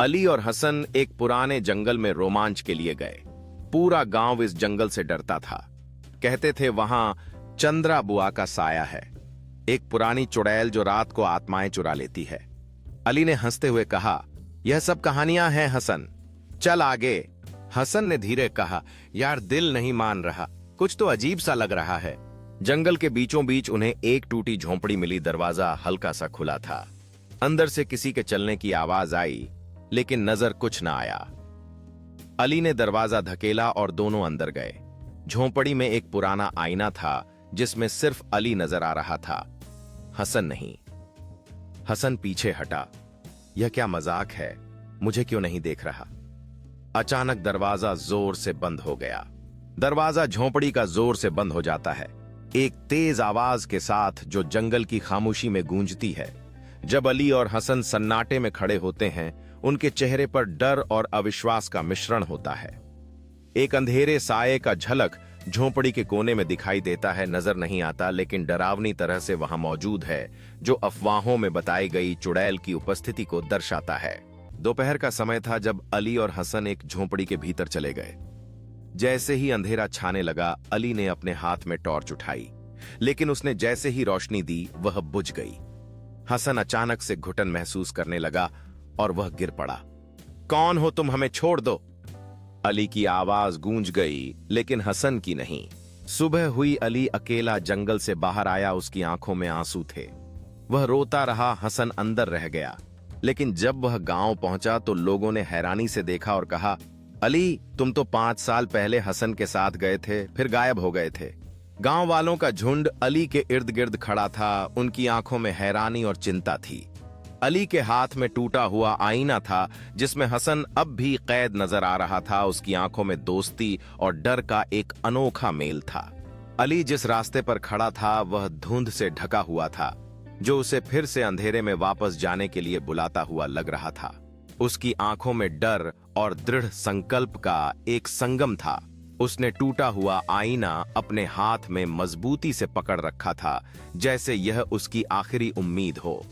अली और हसन एक पुराने जंगल में रोमांच के लिए गए। पूरा गांव इस जंगल से डरता था। कहते थे वहां चंद्रा बुआ का साया है, एक पुरानी चुड़ैल जो रात को आत्माएं चुरा लेती है। अली ने हंसते हुए कहा, यह सब कहानियां हैं हसन, चल आगे। हसन ने धीरे कहा, यार दिल नहीं मान रहा, कुछ तो अजीब सा लग रहा है। जंगल के बीचों बीच उन्हें एक टूटी झोंपड़ी मिली। दरवाजा हल्का सा खुला था। अंदर से किसी के चलने की आवाज आई, लेकिन नजर कुछ ना आया। अली ने दरवाजा धकेला और दोनों अंदर गए। झोंपड़ी में एक पुराना आईना था जिसमें सिर्फ अली नजर आ रहा था, हसन नहीं। हसन पीछे हटा। यह क्या मजाक है, मुझे क्यों नहीं देख रहा? अचानक दरवाजा जोर से बंद हो गया। दरवाजा झोंपड़ी का जोर से बंद हो जाता है, एक तेज आवाज के साथ जो जंगल की खामोशी में गूंजती है। जब अली और हसन सन्नाटे में खड़े होते हैं, उनके चेहरे पर डर और अविश्वास का मिश्रण होता है। एक अंधेरे साये का झलक झोंपड़ी के कोने में दिखाई देता है, नजर नहीं आता, लेकिन डरावनी तरह से वहां मौजूद है, जो अफवाहों में बताई गई चुड़ैल की उपस्थिति को दर्शाता है। दोपहर का समय था जब अली और हसन एक झोंपड़ी के भीतर चले गए। जैसे ही अंधेरा छाने लगा, अली ने अपने हाथ में टॉर्च उठाई, लेकिन उसने जैसे ही रोशनी दी वह बुझ गई। हसन अचानक से घुटन महसूस करने लगा और वह गिर पड़ा। कौन हो तुम, हमें छोड़ दो। अली की आवाज गूंज गई, लेकिन हसन की नहीं। सुबह हुई, अली अकेला जंगल से बाहर आया, उसकी आंखों में आंसू थे। वह रोता रहा, हसन अंदर रह गया। लेकिन जब वह गांव पहुंचा तो लोगों ने हैरानी से देखा और कहा, अली तुम तो 5 साल पहले हसन के साथ गए थे, फिर गायब हो गए थे। गांव वालों का झुंड अली के इर्द गिर्द खड़ा था। उनकी आंखों में हैरानी और चिंता थी। अली के हाथ में टूटा हुआ आईना था जिसमें हसन अब भी कैद नजर आ रहा था। उसकी आंखों में दोस्ती और डर का एक अनोखा मेल था। अली जिस रास्ते पर खड़ा था वह धुंध से ढका हुआ था, जो उसे फिर से अंधेरे में वापस जाने के लिए बुलाता हुआ लग रहा था। उसकी आंखों में डर और दृढ़ संकल्प का एक संगम था। उसने टूटा हुआ आईना अपने हाथ में मजबूती से पकड़ रखा था, जैसे यह उसकी आखिरी उम्मीद हो।